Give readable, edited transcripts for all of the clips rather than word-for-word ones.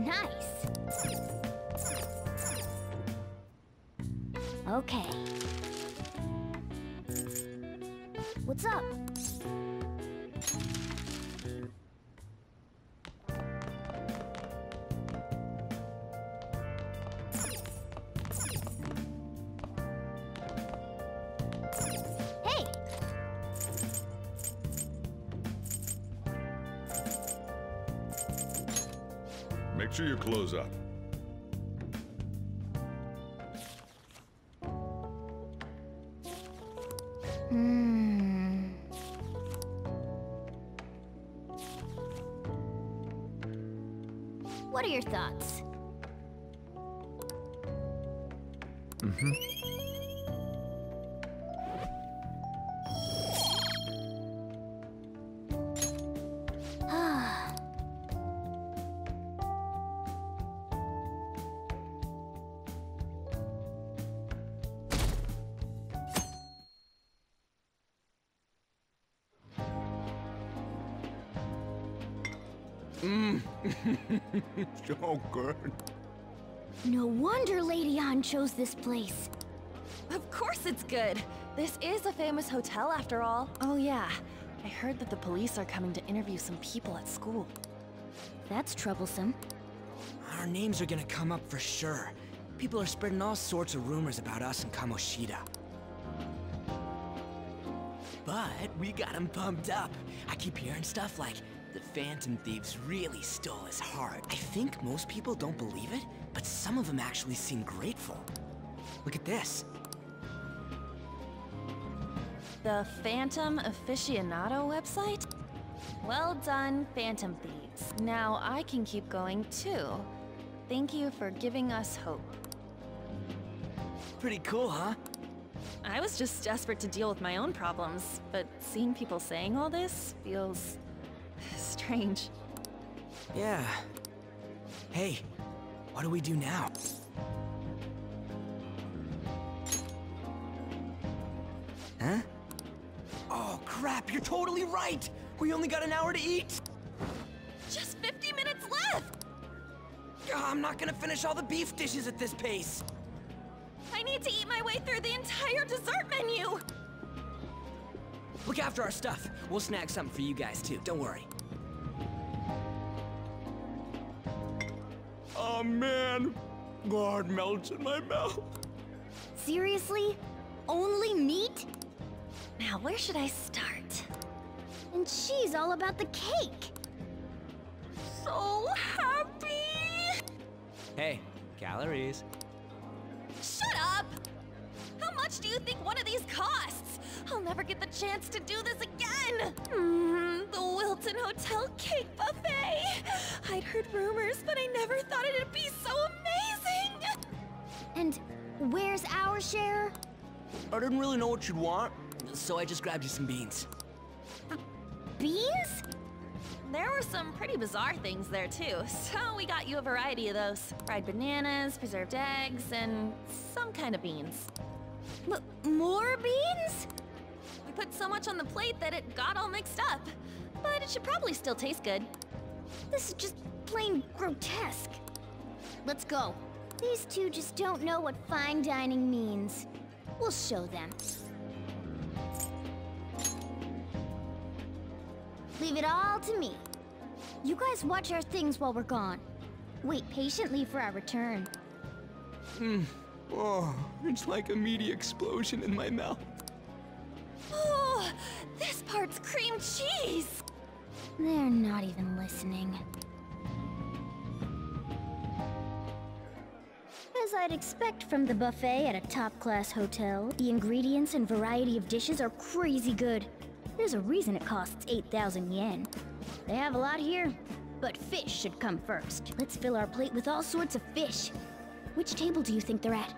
Nice. Okay. What's up? Hey! Make sure you close up. What are your thoughts? So good. No wonder Lady Ann chose this place. Of course it's good. This is a famous hotel after all. Oh yeah, I heard that the police are coming to interview some people at school. That's troublesome. Our names are gonna come up for sure. People are spreading all sorts of rumors about us in Kamoshida. But we got him pumped up. I keep hearing stuff like, the Phantom Thieves really stole his heart. I think most people don't believe it, but some of them actually seem grateful. Look at this. The Phantom Aficionado website? Well done, Phantom Thieves. Now I can keep going too. Thank you for giving us hope. Pretty cool, huh? I was just desperate to deal with my own problems, but seeing people saying all this feels strange. Yeah. Hey, what do we do now? Huh? Oh crap, you're totally right! We only got an hour to eat! Just 50 minutes left! I'm not gonna finish all the beef dishes at this pace! I need to eat my way through the entire dessert menu! Look after our stuff. We'll snag something for you guys too, don't worry. Oh man, God melts in my mouth. Seriously? Only meat? Now, where should I start? And she's all about the cake. So happy! Hey, calories. Shut up! How much do you think one of these costs? I'll never get the chance to do this again! The Wilton Hotel Cake Buffet! I'd heard rumors, but I never thought it'd be so amazing! And where's our share? I didn't really know what you'd want, so I just grabbed you some beans. Beans? There were some pretty bizarre things there too, so we got you a variety of those. Fried bananas, preserved eggs, and some kind of beans. More beans? We put so much on the plate that it got all mixed up. But it should probably still taste good. This is just plain grotesque. Let's go. These two just don't know what fine dining means. We'll show them. Leave it all to me. You guys watch our things while we're gone. Wait patiently for our return. Oh, it's like a meaty explosion in my mouth. Oh, this part's cream cheese! They're not even listening. As I'd expect from the buffet at a top-class hotel, the ingredients and variety of dishes are crazy good. There's a reason it costs 8,000 yen. They have a lot here, but fish should come first. Let's fill our plate with all sorts of fish. Which table do you think they're at?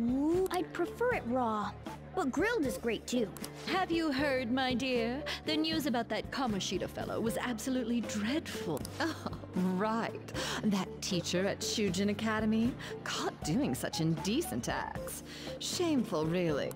Ooh, I'd prefer it raw, but grilled is great too. Have you heard, my dear? The news about that Kamoshida fellow was absolutely dreadful. Oh, Right. That teacher at Shujin Academy, caught doing such indecent acts. Shameful, really.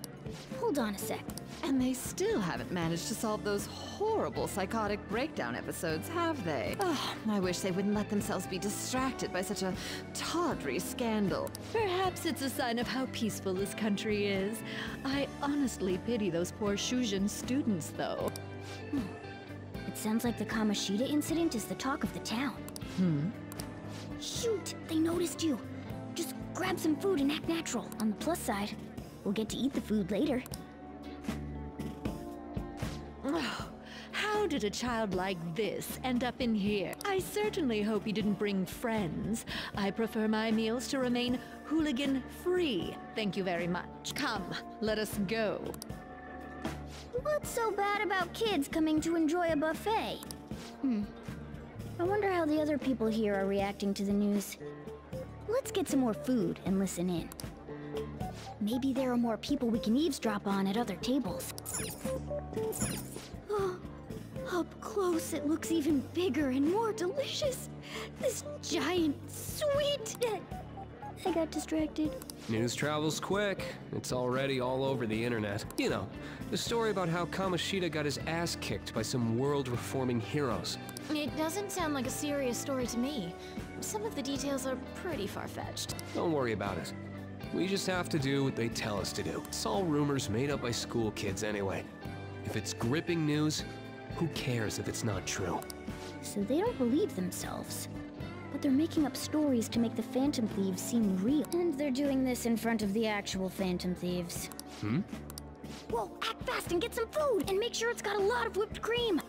Hold on a sec. And they still haven't managed to solve those horrible psychotic breakdown episodes, have they? Oh, I wish they wouldn't let themselves be distracted by such a tawdry scandal. Perhaps it's a sign of how peaceful this country is. I honestly pity those poor Shujin students, though. It sounds like the Kamoshida incident is the talk of the town. Shoot, they noticed you. Just grab some food and act natural. On the plus side, we'll get to eat the food later. Oh, how did a child like this end up in here? I certainly hope he didn't bring friends. I prefer my meals to remain hooligan-free. Thank you very much. Come, let us go. What's so bad about kids coming to enjoy a buffet? I wonder how the other people here are reacting to the news. Let's get some more food and listen in. Maybe there are more people we can eavesdrop on at other tables. Oh, up close it looks even bigger and more delicious. This giant sweet... I got distracted. News travels quick. It's already all over the internet. You know, the story about how Kamoshida got his ass kicked by some world-reforming heroes. It doesn't sound like a serious story to me. Some of the details are pretty far-fetched. Don't worry about it. We just have to do what they tell us to do. It's all rumors made up by school kids anyway. If it's gripping news, who cares if it's not true? So they don't believe themselves. But they're making up stories to make the Phantom Thieves seem real. And they're doing this in front of the actual Phantom Thieves. Whoa, act fast and get some food! And make sure it's got a lot of whipped cream!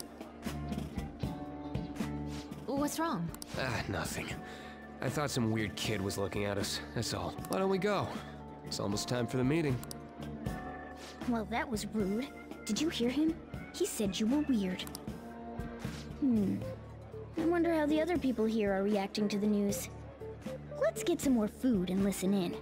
What's wrong? Nothing. I thought some weird kid was looking at us, that's all. Why don't we go? It's almost time for the meeting. Well, that was rude. Did you hear him? He said you were weird. I wonder how the other people here are reacting to the news. Let's get some more food and listen in.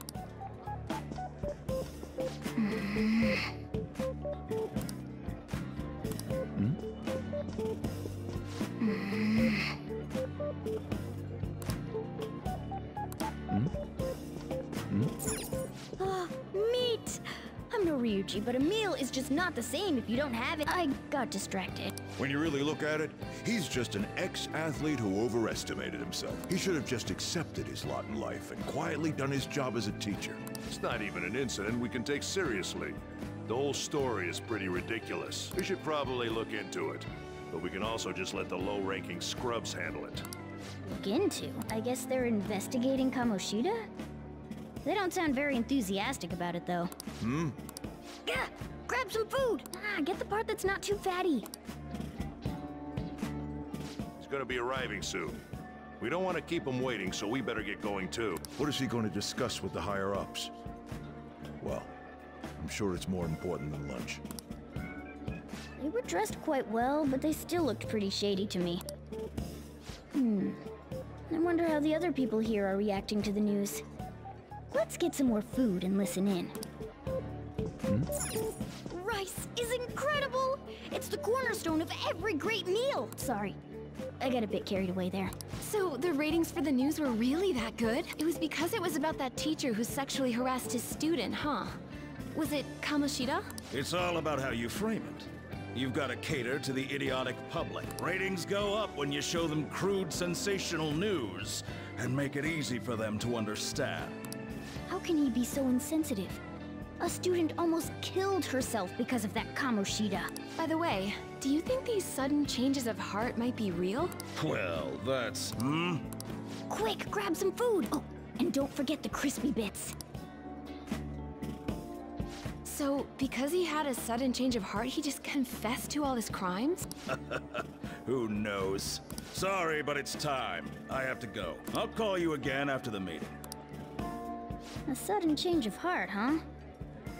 Meat! I'm no Ryuji, but a meal is just not the same if you don't have it. I got distracted. When you really look at it, he's just an ex-athlete who overestimated himself. He should have just accepted his lot in life and quietly done his job as a teacher. It's not even an incident we can take seriously. The whole story is pretty ridiculous. We should probably look into it. But we can also just let the low-ranking scrubs handle it. Look into? I guess they're investigating Kamoshida? They don't sound very enthusiastic about it, though. Gah! Grab some food! Get the part that's not too fatty. He's gonna be arriving soon. We don't want to keep him waiting, so we better get going too. What is he going to discuss with the higher-ups? Well, I'm sure it's more important than lunch. They were dressed quite well, but they still looked pretty shady to me. I wonder how the other people here are reacting to the news. Let's get some more food and listen in. Rice is incredible! It's the cornerstone of every great meal! Sorry, I got a bit carried away there. So the ratings for the news were really that good? It was because it was about that teacher who sexually harassed his student, huh? Was it Kamoshida? It's all about how you frame it. You've got to cater to the idiotic public. Ratings go up when you show them crude, sensational news and make it easy for them to understand. How can he be so insensitive? A student almost killed herself because of that Kamoshida. By the way, do you think these sudden changes of heart might be real? Well, that's... Quick, grab some food! Oh, and don't forget the crispy bits. So, because he had a sudden change of heart, he just confessed to all his crimes? Who knows? Sorry, but it's time. I have to go. I'll call you again after the meeting. A sudden change of heart, huh?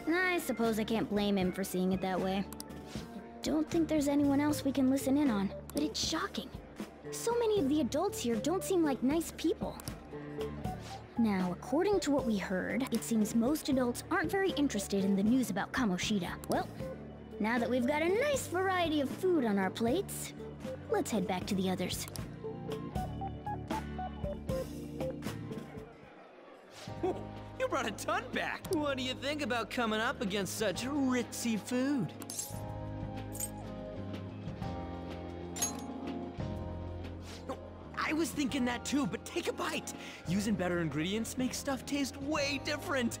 I suppose I can't blame him for seeing it that way. I don't think there's anyone else we can listen in on, but it's shocking. So many of the adults here don't seem like nice people. Now, according to what we heard, it seems most adults aren't very interested in the news about Kamoshida. Well, now that we've got a nice variety of food on our plates, let's head back to the others. You brought a ton back. What do you think about coming up against such ritzy food? I was thinking that too, but take a bite. Using better ingredients makes stuff taste way different.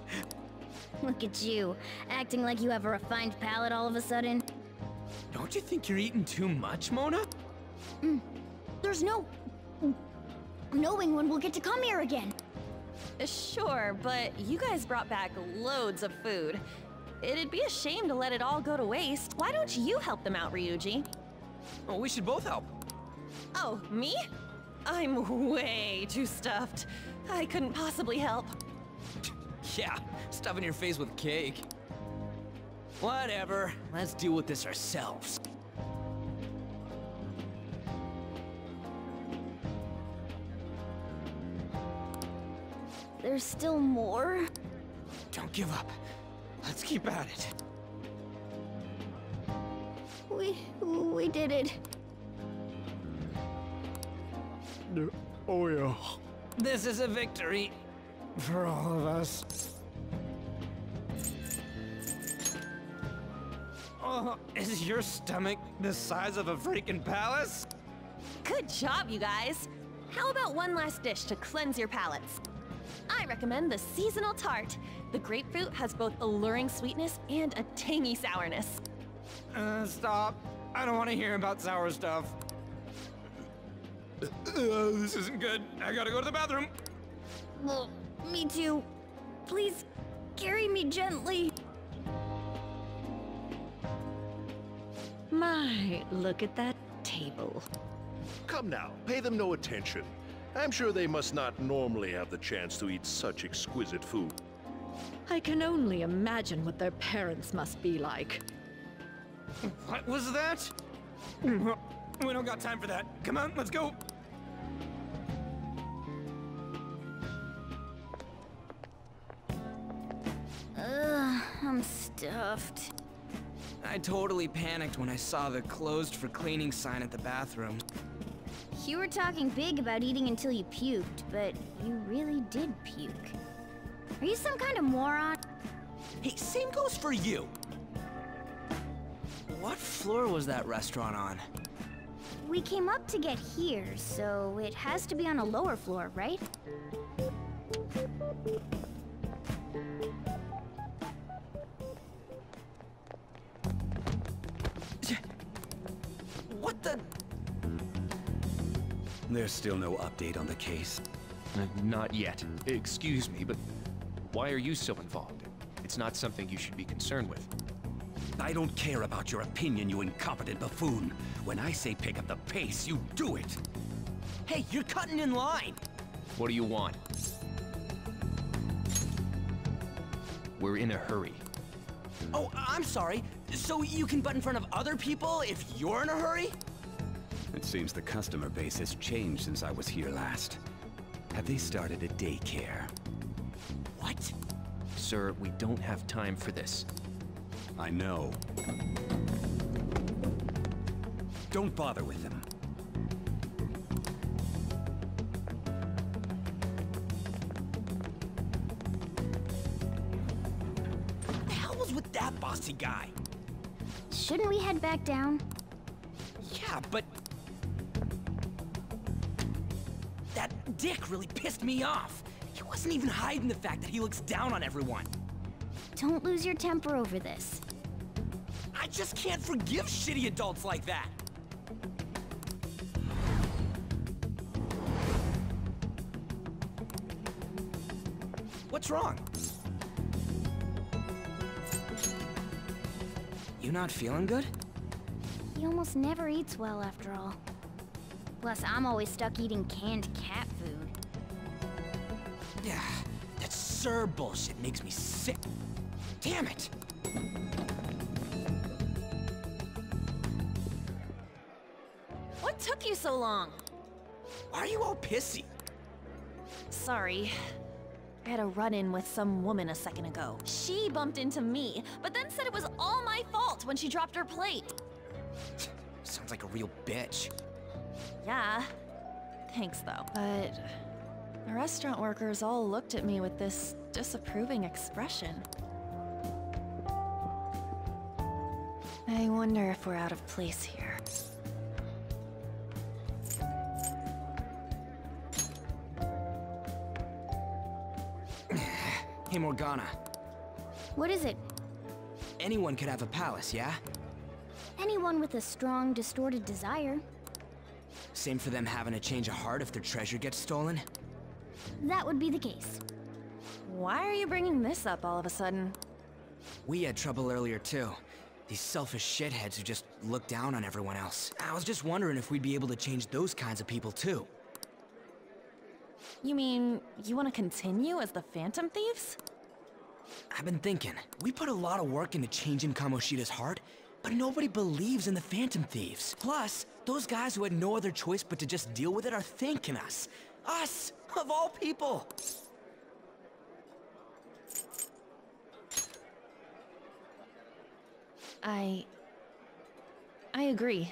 Look at you, acting like you have a refined palate all of a sudden. Don't you think you're eating too much, Mona? There's no knowing when we'll get to come here again. Sure, but you guys brought back loads of food. It'd be a shame to let it all go to waste. Why don't you help them out, Ryuji? Well, we should both help. Oh, me? I'm way too stuffed. I couldn't possibly help. Yeah, stuffing your face with cake. Whatever, let's deal with this ourselves. There's still more? Don't give up. Let's keep at it. We did it. Oh yeah. This is a victory for all of us. Oh, is your stomach the size of a freaking palace? Good job, you guys. How about one last dish to cleanse your palates? I recommend the seasonal tart. The grapefruit has both alluring sweetness and a tangy sourness. Stop. I don't want to hear about sour stuff. This isn't good. I gotta go to the bathroom. Well, me too. Please, carry me gently. My, look at that table. Come now, pay them no attention. I'm sure they must not normally have the chance to eat such exquisite food. I can only imagine what their parents must be like. What was that? We don't got time for that. Come on, let's go. I'm stuffed. I totally panicked when I saw the closed for cleaning sign at the bathroom. You were talking big about eating until you puked, but you really did puke. Are you some kind of moron? Hey, same goes for you. What floor was that restaurant on? We came up to get here, so it has to be on a lower floor, right? What the? There's still no update on the case. Not yet. Excuse me, but why are you so involved? It's not something you should be concerned with. I don't care about your opinion, you incompetent buffoon. When I say pick up the pace, you do it. Hey, you're cutting in line. What do you want? We're in a hurry. Oh, I'm sorry. So you can butt in front of other people if you're in a hurry? It seems the customer base has changed since I was here last. Have they started a daycare? What? Sir, we don't have time for this. I know. Don't bother with them. What the hell was with that bossy guy? Shouldn't we head back down? Yeah, but... that dick really pissed me off. He wasn't even hiding the fact that he looks down on everyone. Don't lose your temper over this. I just can't forgive shitty adults like that. What's wrong? You not feeling good? He almost never eats well after all. Plus, I'm always stuck eating canned cat food. Yeah, that Sir bullshit makes me sick. Damn it! What took you so long? Why are you all pissy? Sorry. I had a run-in with some woman a second ago. She bumped into me, but then said it was all my fault when she dropped her plate. Sounds like a real bitch. Yeah. Thanks, though. But The restaurant workers all looked at me with this disapproving expression. I wonder if we're out of place here. Hey, Morgana. What is it? Anyone could have a palace, yeah? Anyone with a strong, distorted desire. Same for them having a change of heart if their treasure gets stolen? That would be the case. Why are you bringing this up all of a sudden? We had trouble earlier, too. These selfish shitheads who just look down on everyone else. I was just wondering if we'd be able to change those kinds of people, too. You mean, you want to continue as the Phantom Thieves? I've been thinking. We put a lot of work into changing Kamoshida's heart, but nobody believes in the Phantom Thieves. Plus, those guys who had no other choice but to just deal with it are thanking us. Us, of all people! I agree.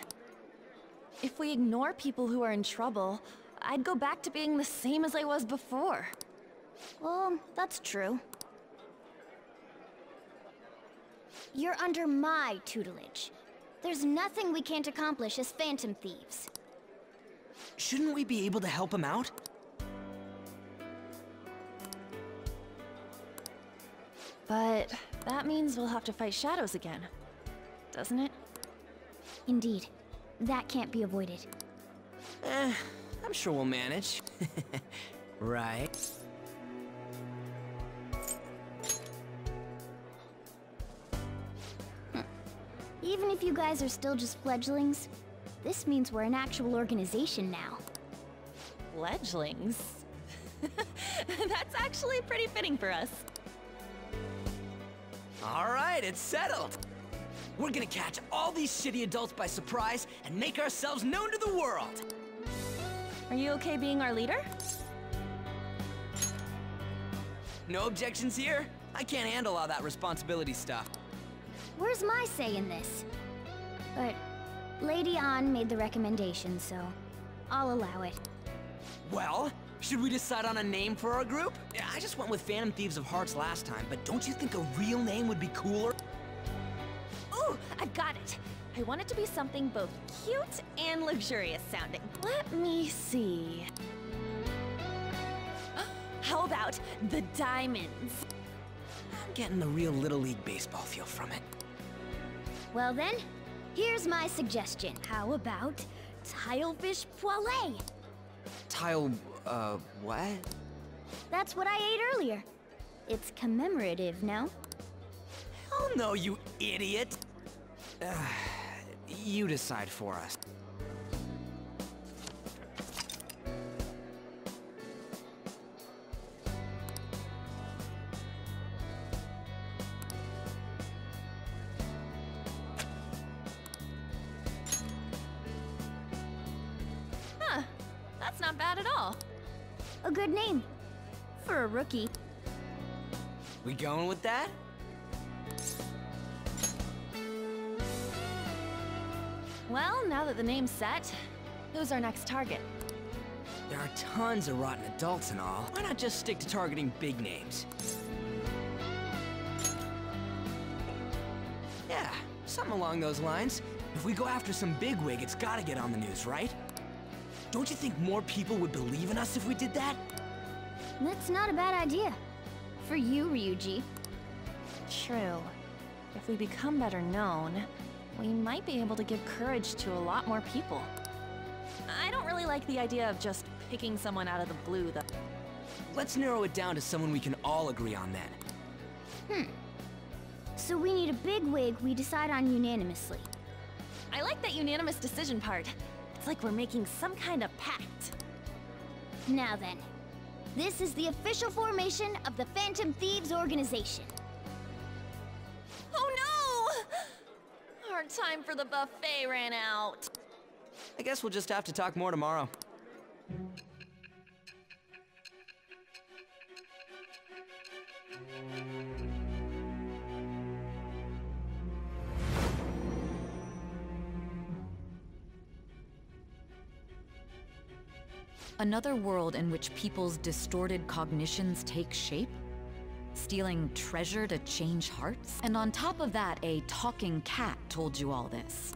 If we ignore people who are in trouble, I'd go back to being the same as I was before. Well, that's true. You're under my tutelage. There's nothing we can't accomplish as Phantom Thieves. Shouldn't we be able to help him out? But that means we'll have to fight shadows again, doesn't it? Indeed. That can't be avoided. I'm sure we'll manage. Right? Even if you guys are still just fledglings, this means we're an actual organization now. Fledglings? That's actually pretty fitting for us. All right, it's settled. We're gonna catch all these shitty adults by surprise and make ourselves known to the world. Are you okay being our leader? No objections here? I can't handle all that responsibility stuff. Where's my say in this? But Lady An made the recommendation, so I'll allow it. Well, should we decide on a name for our group? Yeah, I just went with Phantom Thieves of Hearts last time, but don't you think a real name would be cooler? Ooh, I've got it. I want it to be something both cute and luxurious sounding. Let me see. How about the Diamonds? I'm getting the real Little League Baseball feel from it. Well then, here's my suggestion. How about Tilefish Poêlée? What? That's what I ate earlier. It's commemorative, no? Oh no, you idiot! You decide for us. Huh, that's not bad at all. A good name. For a rookie. We going with that? Well, now that the name's set, who's our next target? There are tons of rotten adults and all. Why not just stick to targeting big names? Yeah, something along those lines. If we go after some bigwig, it's gotta get on the news, right? Don't you think more people would believe in us if we did that? That's not a bad idea. For you, Ryuji. True. If we become better known, we might be able to give courage to a lot more people. I don't really like the idea of just picking someone out of the blue, though. Let's narrow it down to someone we can all agree on then. So we need a big wig we decide on unanimously. I like that unanimous decision part. It's like we're making some kind of pact. Now then, this is the official formation of the Phantom Thieves organization. Oh no! Our time for the buffet ran out. I guess we'll just have to talk more tomorrow. Another world in which people's distorted cognitions take shape? Stealing treasure to change hearts? And on top of that, a talking cat told you all this.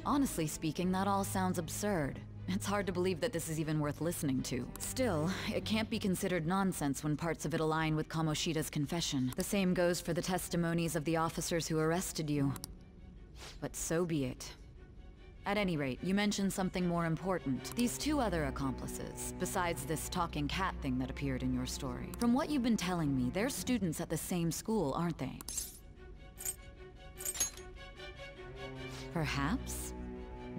Honestly speaking, that all sounds absurd. It's hard to believe that this is even worth listening to. Still, it can't be considered nonsense when parts of it align with Kamoshida's confession. The same goes for the testimonies of the officers who arrested you. But so be it. At any rate, you mentioned something more important. These two other accomplices, besides this talking cat thing that appeared in your story. From what you've been telling me, they're students at the same school, aren't they? Perhaps?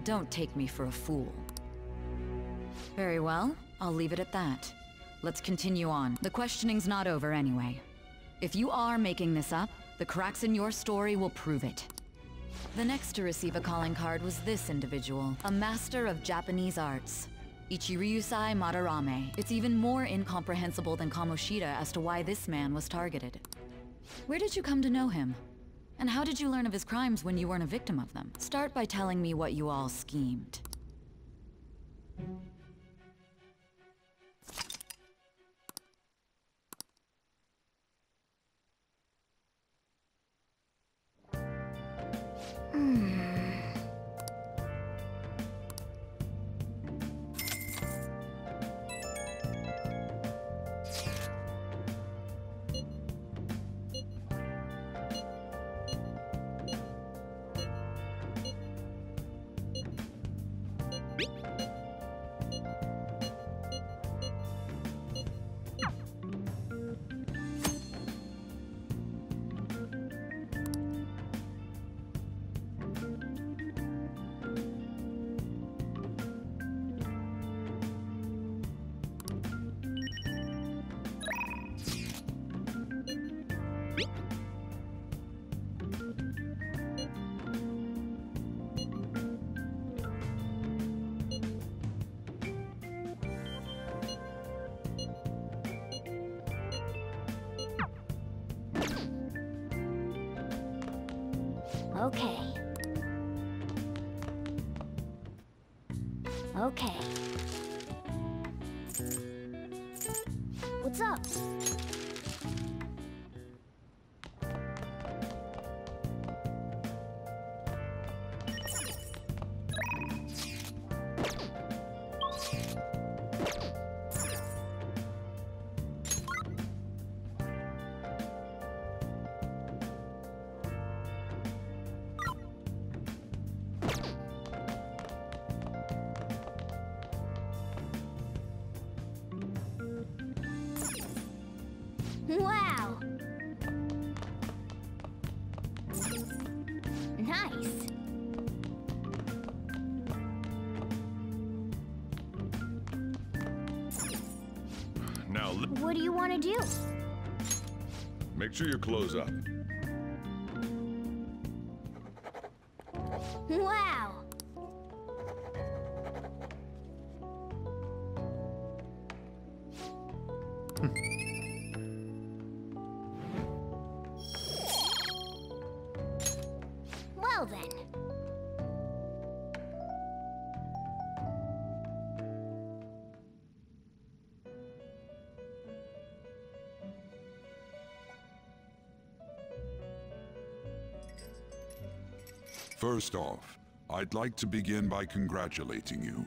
Don't take me for a fool. Very well, I'll leave it at that. Let's continue on. The questioning's not over anyway. If you are making this up, the cracks in your story will prove it. The next to receive a calling card was this individual, a master of Japanese arts, Ichiryusai Madarame. It's even more incomprehensible than Kamoshida as to why this man was targeted. Where did you come to know him? And how did you learn of his crimes when you weren't a victim of them? Start by telling me what you all schemed. Okay. Okay. What's up? Wow! Nice! Now, What do you want to do? make sure you close up. Wow! Well then. First off, I'd like to begin by congratulating you.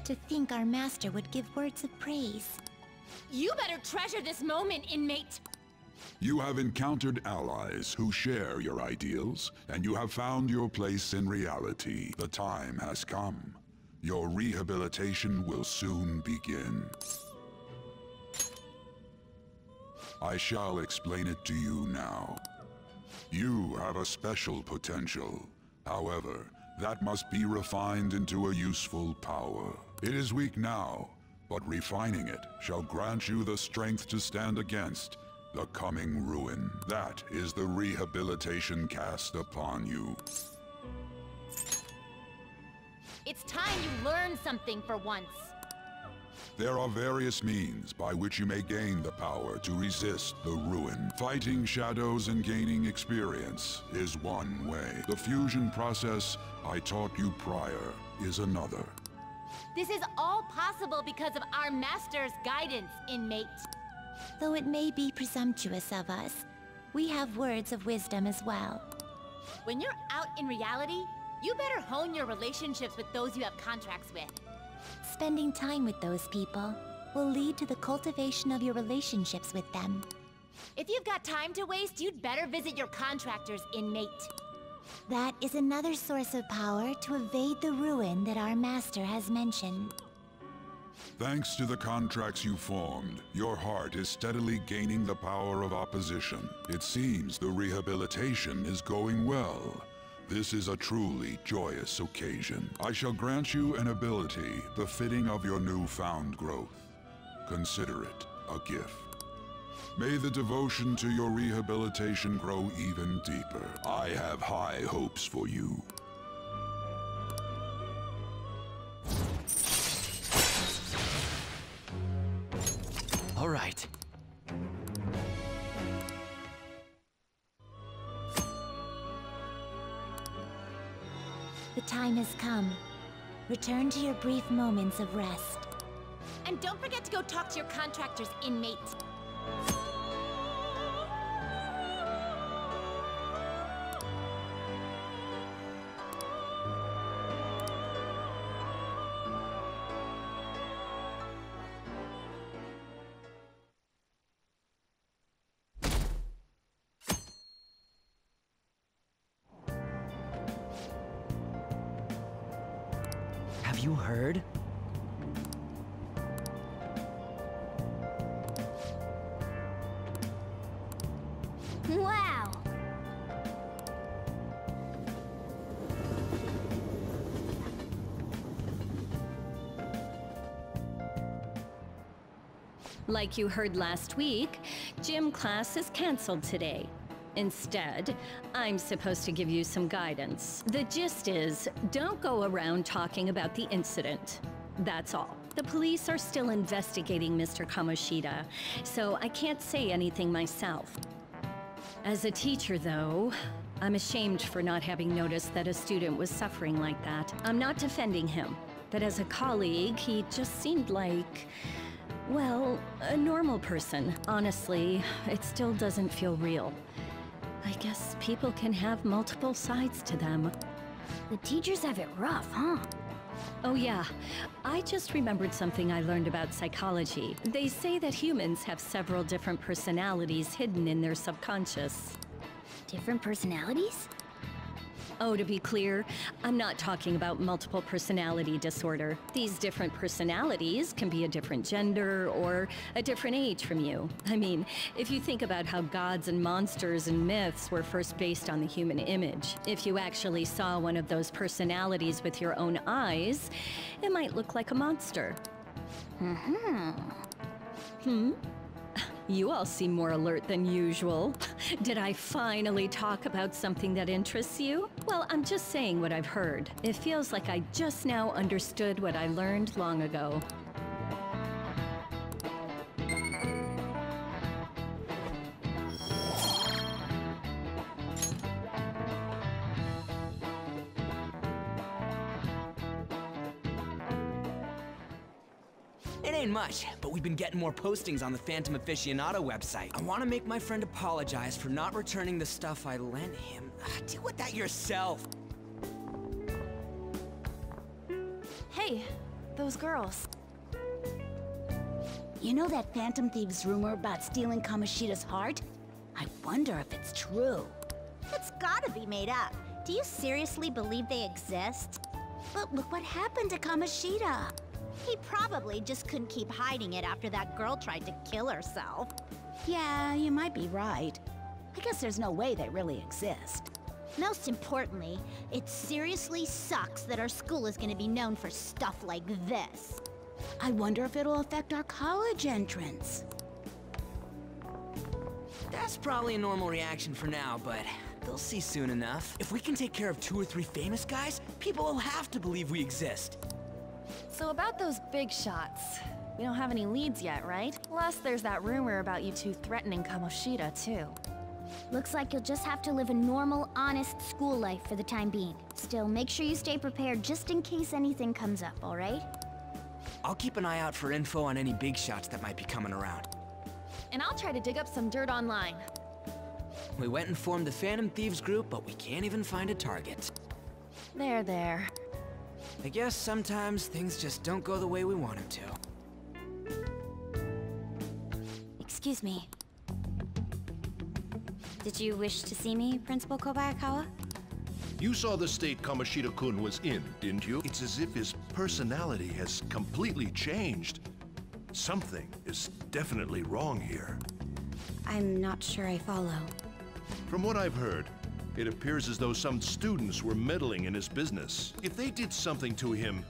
To think our master would give words of praise. You better treasure this moment, inmate! You have encountered allies who share your ideals, and you have found your place in reality. The time has come. Your rehabilitation will soon begin. I shall explain it to you now. You have a special potential. However, that must be refined into a useful power. It is weak now, but refining it shall grant you the strength to stand against the coming ruin. That is the rehabilitation cast upon you. It's time you learn something for once. There are various means by which you may gain the power to resist the ruin. Fighting shadows and gaining experience is one way. The fusion process I taught you prior is another. This is all possible because of our master's guidance, inmate. Though it may be presumptuous of us, we have words of wisdom as well. When you're out in reality, you better hone your relationships with those you have contracts with. Spending time with those people will lead to the cultivation of your relationships with them. If you've got time to waste, you'd better visit your contractors, inmate. That is another source of power to evade the ruin that our master has mentioned. Thanks to the contracts you formed, your heart is steadily gaining the power of opposition. It seems the rehabilitation is going well. This is a truly joyous occasion. I shall grant you an ability befitting of your newfound growth. Consider it a gift. May the devotion to your rehabilitation grow even deeper. I have high hopes for you. All right. The time has come. Return to your brief moments of rest. And don't forget to go talk to your contractors, inmate. Have you heard? Wow! Like you heard last week, gym class is canceled today. Instead, I'm supposed to give you some guidance. The gist is, don't go around talking about the incident. That's all. The police are still investigating Mr. Kamoshida, so I can't say anything myself. As a teacher, though, I'm ashamed for not having noticed that a student was suffering like that. I'm not defending him, but as a colleague, he just seemed like, well, a normal person. Honestly, it still doesn't feel real. I guess people can have multiple sides to them. The teachers have it rough, huh? Oh yeah, I just remembered something I learned about psychology. They say that humans have several different personalities hidden in their subconscious. Different personalities? Oh, to be clear, I'm not talking about multiple personality disorder. These different personalities can be a different gender or a different age from you. I mean, if you think about how gods and monsters and myths were first based on the human image, if you actually saw one of those personalities with your own eyes, it might look like a monster. You all seem more alert than usual. Did I finally talk about something that interests you? Well, I'm just saying what I've heard. It feels like I just now understood what I learned long ago. It ain't much, but we've been getting more postings on the Phantom Aficionado website. I want to make my friend apologize for not returning the stuff I lent him. Deal with that yourself. Hey, those girls. You know that Phantom Thieves rumor about stealing Kamoshida's heart? I wonder if it's true. It's gotta be made up. Do you seriously believe they exist? But look what happened to Kamoshida. He probably just couldn't keep hiding it after that girl tried to kill herself. Yeah, you might be right. I guess there's no way they really exist. Most importantly, it seriously sucks that our school is gonna be known for stuff like this. I wonder if it'll affect our college entrance. That's probably a normal reaction for now, but they'll see soon enough. If we can take care of 2 or 3 famous guys, people will have to believe we exist. So about those big shots, We don't have any leads yet, right? Plus, there's that rumor about you two threatening Kamoshida, too. Looks like you'll just have to live a normal, honest school life for the time being. Still, make sure you stay prepared just in case anything comes up, alright? I'll keep an eye out for info on any big shots that might be coming around. And I'll try to dig up some dirt online. We went and formed the Phantom Thieves group, but we can't even find a target. There. I guess sometimes things just don't go the way we want them to. Excuse me. Did you wish to see me, Principal Kobayakawa? You saw the state Kamoshida-kun was in, didn't you? It's as if his personality has completely changed. Something is definitely wrong here. I'm not sure I follow. From what I've heard, it appears as though some students were meddling in his business. If they did something to him,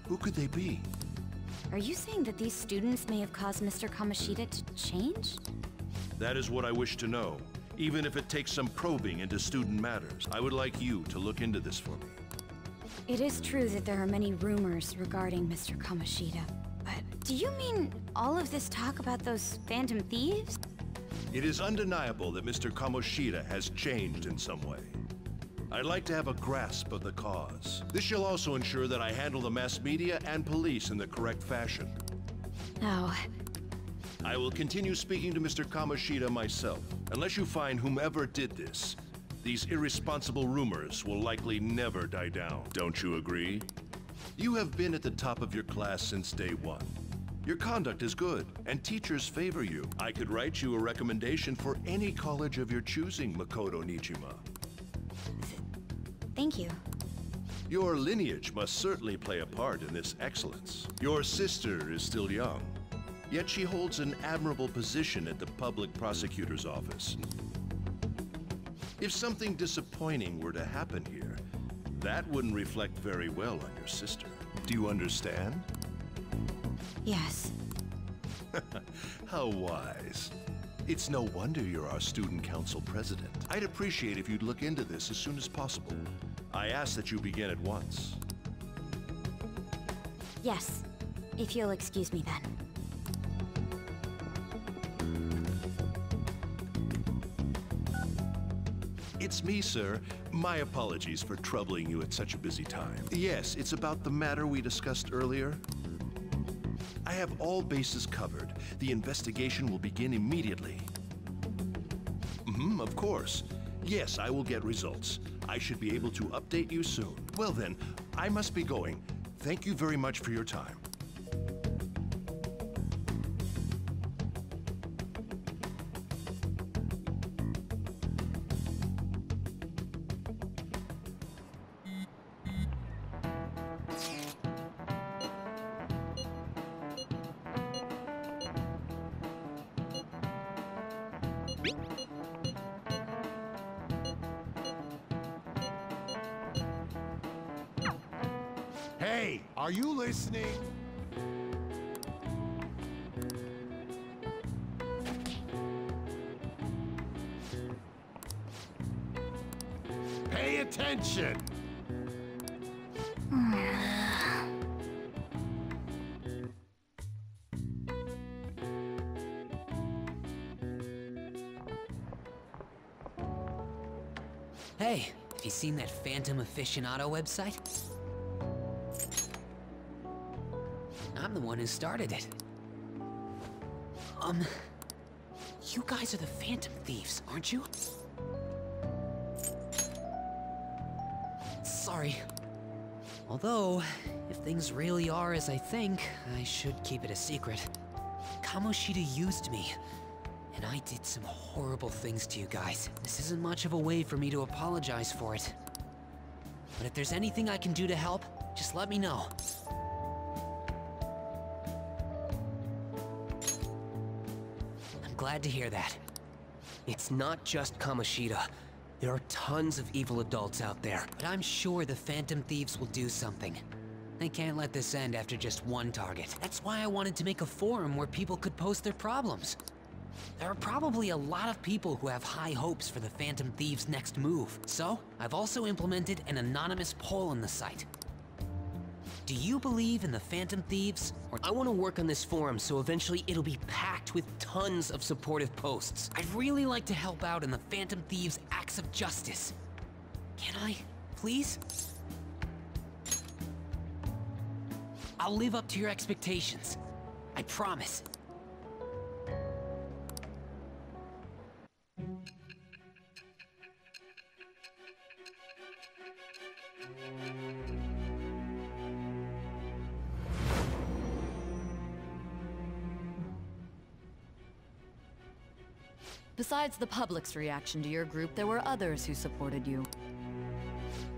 who could they be? Are you saying that these students may have caused Mr. Kamoshida to change? That is what I wish to know. Even if it takes some probing into student matters, I would like you to look into this for me. It is true that there are many rumors regarding Mr. Kamoshida, but do you mean all of this talk about those Phantom Thieves? It is undeniable that Mr. Kamoshida has changed in some way. I'd like to have a grasp of the cause. This shall also ensure that I handle the mass media and police in the correct fashion. Oh. I will continue speaking to Mr. Kamoshida myself. Unless you find whomever did this, these irresponsible rumors will likely never die down. Don't you agree? You have been at the top of your class since day one. Your conduct is good, and teachers favor you. I could write you a recommendation for any college of your choosing, Makoto Nijima. Thank you. Your lineage must certainly play a part in this excellence. Your sister is still young, yet she holds an admirable position at the public prosecutor's office. If something disappointing were to happen here, that wouldn't reflect very well on your sister. Do you understand? Yes. How wise. It's no wonder you're our student council president. I'd appreciate if you'd look into this as soon as possible. I ask that you begin at once. Yes. If you'll excuse me then. It's me, sir. My apologies for troubling you at such a busy time. Yes, it's about the matter we discussed earlier. I have all bases covered. The investigation will begin immediately. Of course. Yes, I will get results. I should be able to update you soon. Well then, I must be going. Thank you very much for your time. Hey, are you listening? Pay attention! Hey, have you seen that Phantom Aficionado website? I'm the one who started it. You guys are the Phantom Thieves, aren't you? Sorry. Although, if things really are as I think, I should keep it a secret. Kamoshida used me, and I did some horrible things to you guys. This isn't much of a way for me to apologize for it. But if there's anything I can do to help, just let me know. Glad to hear that. It's not just Kamoshida. There are tons of evil adults out there. But I'm sure the Phantom Thieves will do something. They can't let this end after just one target. That's why I wanted to make a forum where people could post their problems. There are probably a lot of people who have high hopes for the Phantom Thieves' next move. So, I've also implemented an anonymous poll on the site. Do you believe in the Phantom Thieves? Or I want to work on this forum so eventually it'll be packed with tons of supportive posts. I'd really like to help out in the Phantom Thieves' acts of justice. Can I, please? I'll live up to your expectations. I promise. Besides the public's reaction to your group, there were others who supported you.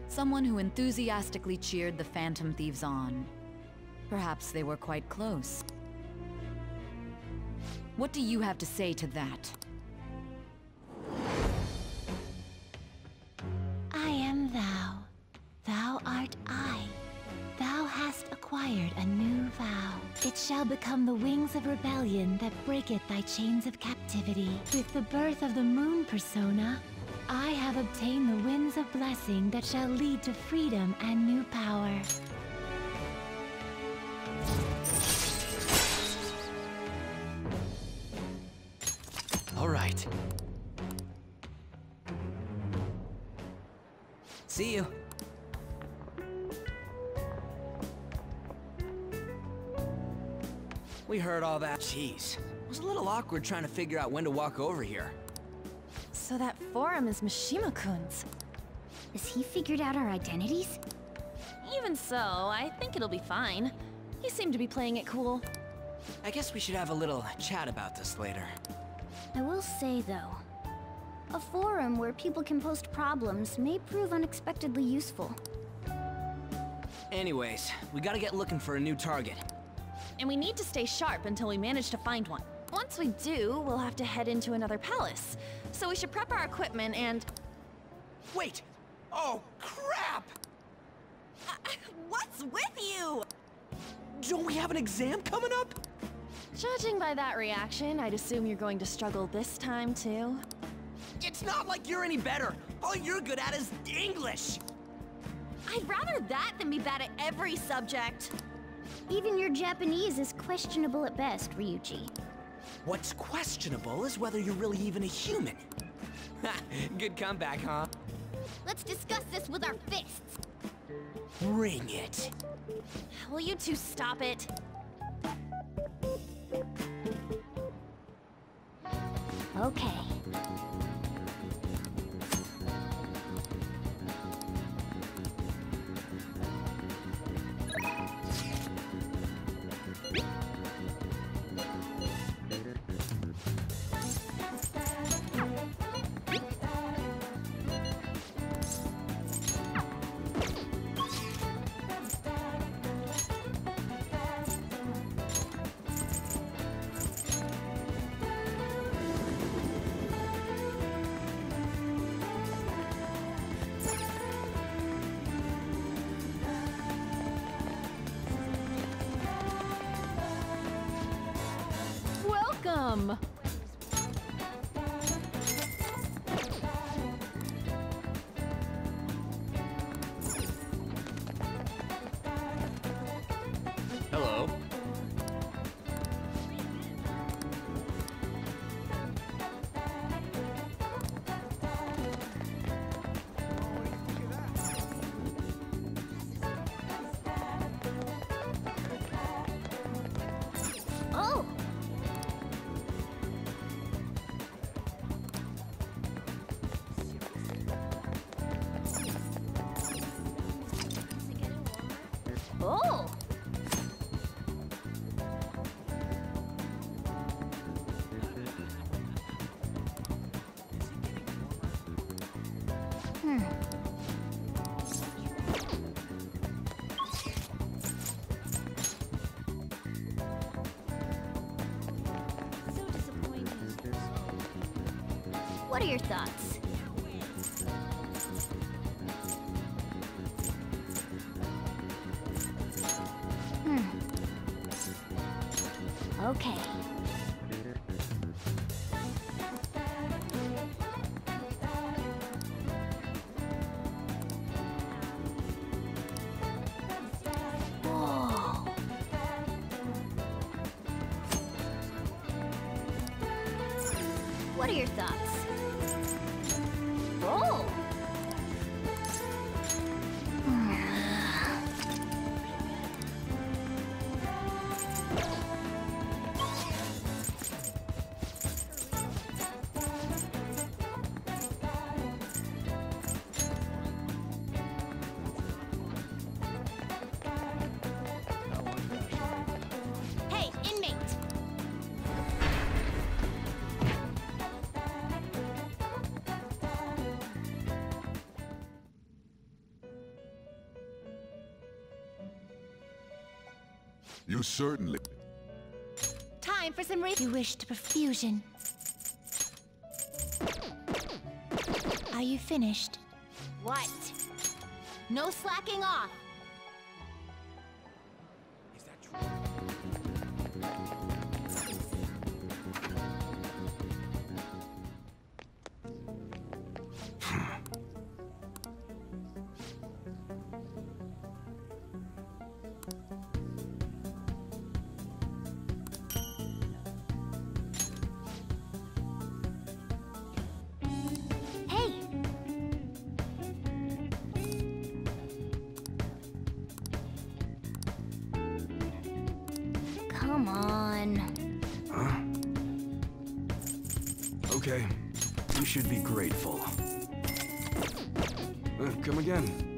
Someone who enthusiastically cheered the Phantom Thieves on. Perhaps they were quite close. What do you have to say to that? I am thou. Thou art I. Thou hast acquired a new vow. It shall become the wings of rebellion that breaketh thy chains of captivity. With the birth of the moon persona, I have obtained the winds of blessing that shall lead to freedom and new power. All right. See you. We heard all that. Jeez. It was a little awkward trying to figure out when to walk over here. So that forum is Mishima-kun's. Has he figured out our identities? Even so, I think it'll be fine. He seemed to be playing it cool. I guess we should have a little chat about this later. I will say, though, a forum where people can post problems may prove unexpectedly useful. Anyways, we gotta get looking for a new target. And we need to stay sharp until we manage to find one. Once we do, we'll have to head into another palace. So we should prep our equipment and... Wait! Oh, crap! What's with you? Don't we have an exam coming up? Judging by that reaction, I'd assume you're going to struggle this time, too. It's not like you're any better. All you're good at is English. I'd rather that than be bad at every subject. Even your Japanese is questionable at best, Ryuji. What's questionable is whether you're really even a human. Good comeback, huh? Let's discuss this with our fists. Bring it. Will you two stop it? Okay. Welcome! Hello. Oh! Oh! What are your thoughts? Okay. Whoa. What are your thoughts? Oh! Hey, inmate! You certainly... Time for some You wish to perfusion. Are you finished? What? No slacking off! Hey! Come on. Huh? Okay. You should be grateful. Come again.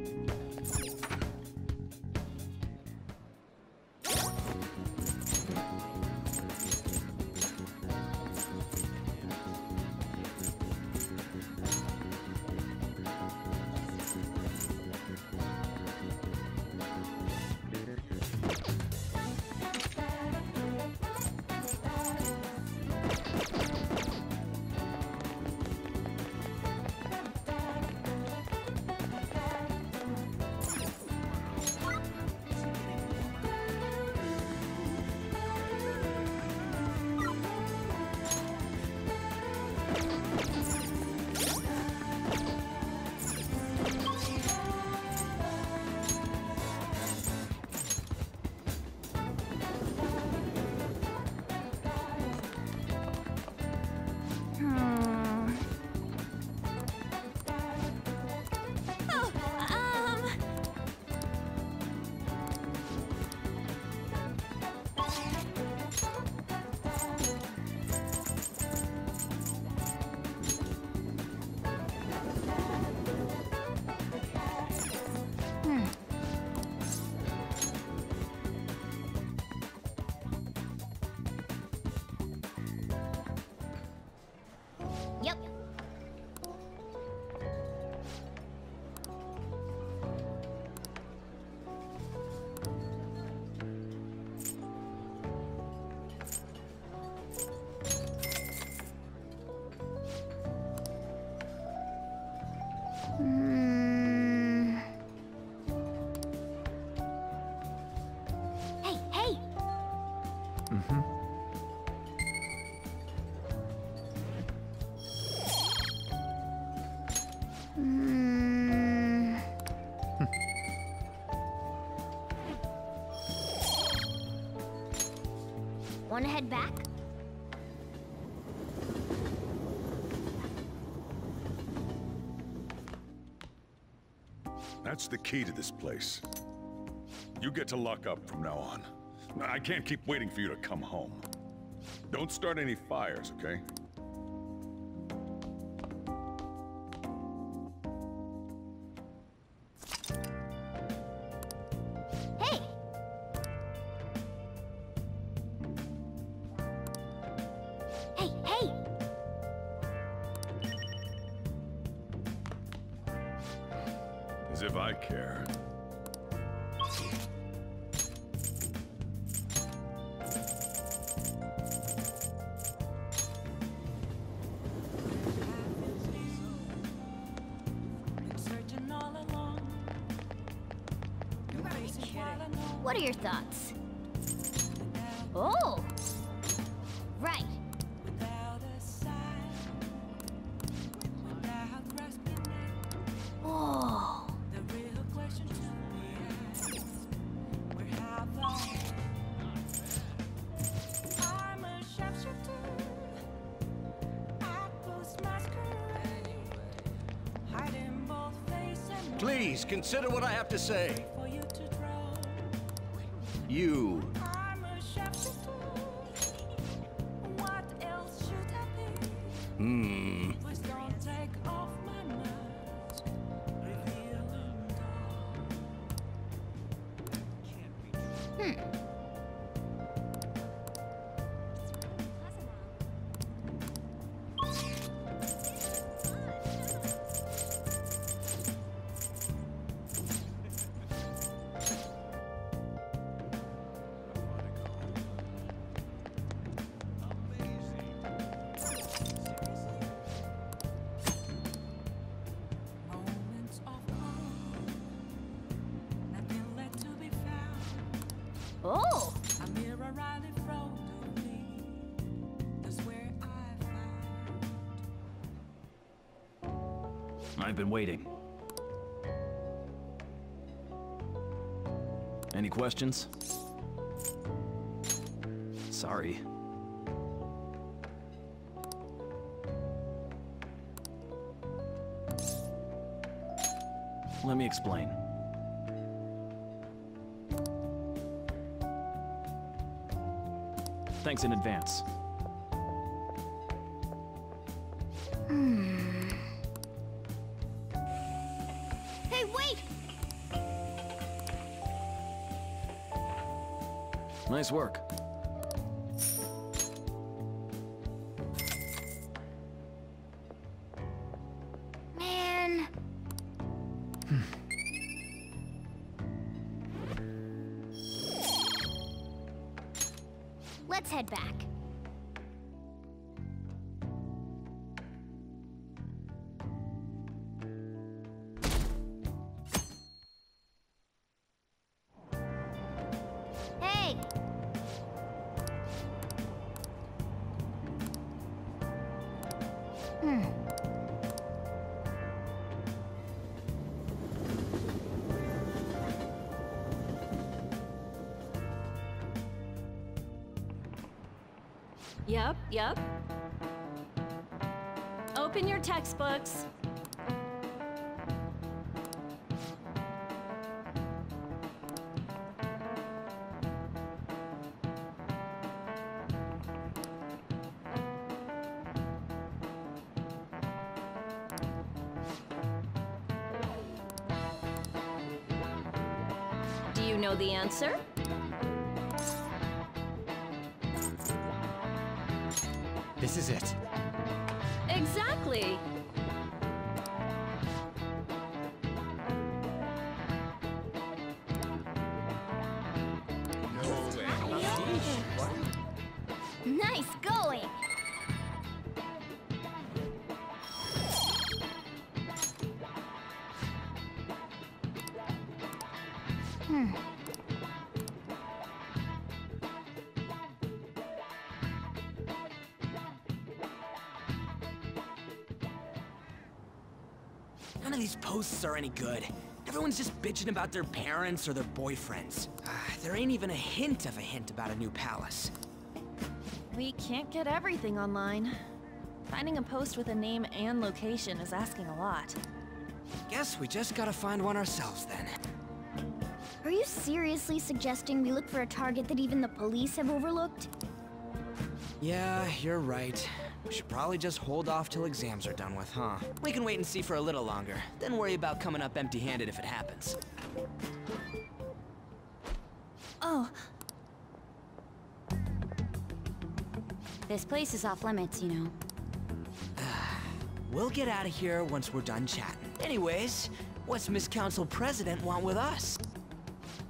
Yep. Hey, hey! Mm-hmm. Wanna head back? That's the key to this place. You get to lock up from now on. I can't keep waiting for you to come home. Don't start any fires, okay? Hey! Hey, hey! As if I care. What are your thoughts? Oh! Right. Oh! Please, consider what I have to say. You. Oh! I've been waiting. Any questions? Sorry. Let me explain. Thanks in advance. Hey, wait! Nice work. Man. Let's head back. Hey! Yep. Open your textbooks. Do you know the answer? This is it. Exactly. Nice going! None of these posts are any good. Everyone's just bitching about their parents or their boyfriends. There ain't even a hint about a new palace. We can't get everything online. Finding a post with a name and location is asking a lot. Guess we just gotta find one ourselves then. Are you seriously suggesting we look for a target that even the police have overlooked? Yeah, you're right. We should probably just hold off till exams are done with, huh? We can wait and see for a little longer, then worry about coming up empty-handed if it happens. Oh. This place is off limits, you know. We'll get out of here once we're done chatting. Anyways, what's Miss Council President want with us?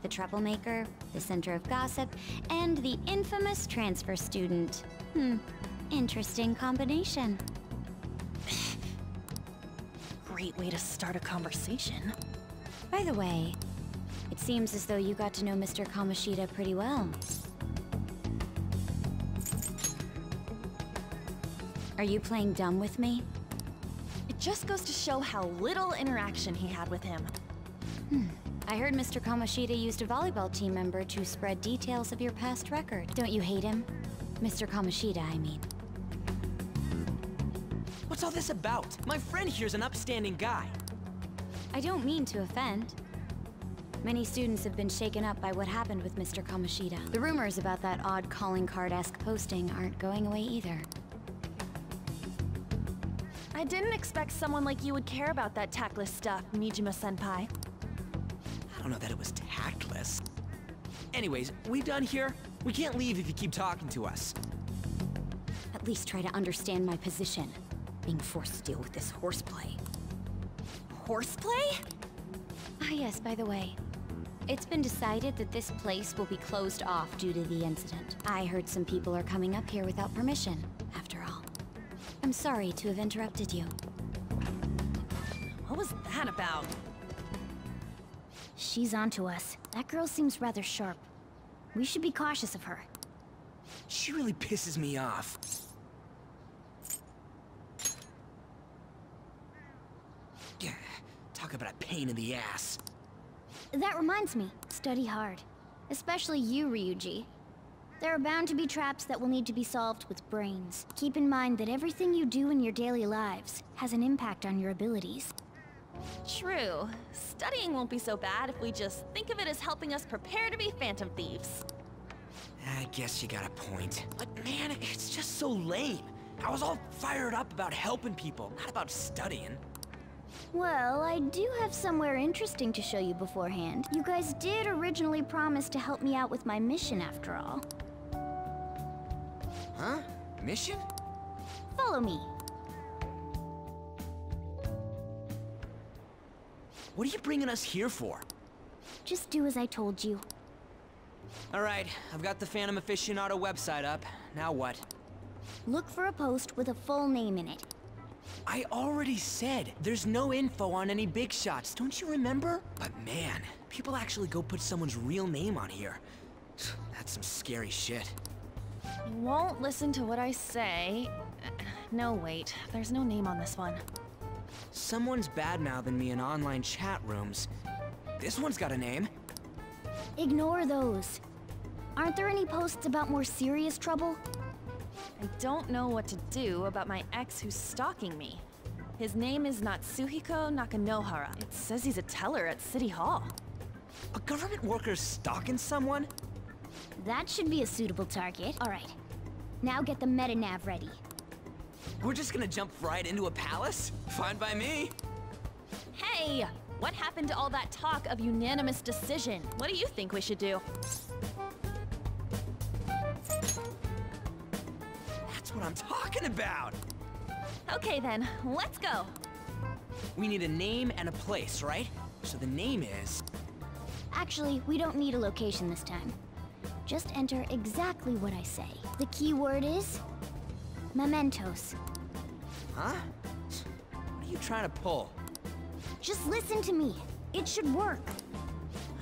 The troublemaker, the center of gossip, and the infamous transfer student. Interesting combination. Great way to start a conversation. By the way, it seems as though you got to know Mr. Kamoshida pretty well. Are you playing dumb with me? It just goes to show how little interaction he had with him. I heard Mr. Kamoshida used a volleyball team member to spread details of your past record. Don't you hate him? Mr. Kamoshida, I mean. What's all this about? My friend here's an upstanding guy. I don't mean to offend. Many students have been shaken up by what happened with Mr. Kamoshida. The rumors about that odd calling card-esque posting aren't going away either. I didn't expect someone like you would care about that tactless stuff, Mijima-senpai. I don't know that it was tactless. Anyways, we done here? We can't leave if you keep talking to us. At least try to understand my position. Being forced to deal with this horseplay. Horseplay? Ah yes, by the way. It's been decided that this place will be closed off due to the incident. I heard some people are coming up here without permission, after all. I'm sorry to have interrupted you. What was that about? She's onto us. That girl seems rather sharp. We should be cautious of her. She really pisses me off. Yeah, talk about a pain in the ass. That reminds me, study hard. Especially you, Ryuji. There are bound to be traps that will need to be solved with brains. Keep in mind that everything you do in your daily lives has an impact on your abilities. True. Studying won't be so bad if we just think of it as helping us prepare to be Phantom Thieves. I guess you got a point. But man, it's just so lame. I was all fired up about helping people, not about studying. Well, I do have somewhere interesting to show you beforehand. You guys did originally promise to help me out with my mission after all. Huh? Mission? Follow me. What are you bringing us here for? Just do as I told you. Alright, I've got the Phantom Aficionado website up. Now what? Look for a post with a full name in it. I already said there's no info on any big shots, don't you remember? But man, people actually go put someone's real name on here. That's some scary shit. You won't listen to what I say. No, wait. There's no name on this one. Someone's bad-mouthing me in online chat rooms. This one's got a name. Ignore those. Aren't there any posts about more serious trouble? I don't know what to do about my ex who's stalking me. His name is Natsuhiko Nakanohara. It says he's a teller at City Hall. A government worker stalking someone? That should be a suitable target. All right. Now get the meta-nav ready. We're just gonna jump right into a palace? Fine by me. Hey! What happened to all that talk of unanimous decision? What do you think we should do? That's what I'm talking about! Okay then, let's go! We need a name and a place, right? So the name is... Actually, we don't need a location this time. Just enter exactly what I say. The keyword is... mementos. Huh? What are you trying to pull? Just listen to me. It should work.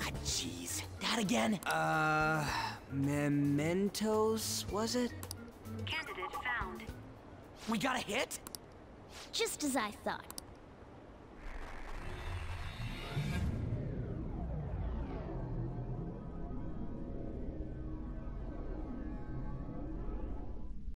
Ah, jeez. That again? Mementos, was it? Candidate found. We got a hit? Just as I thought.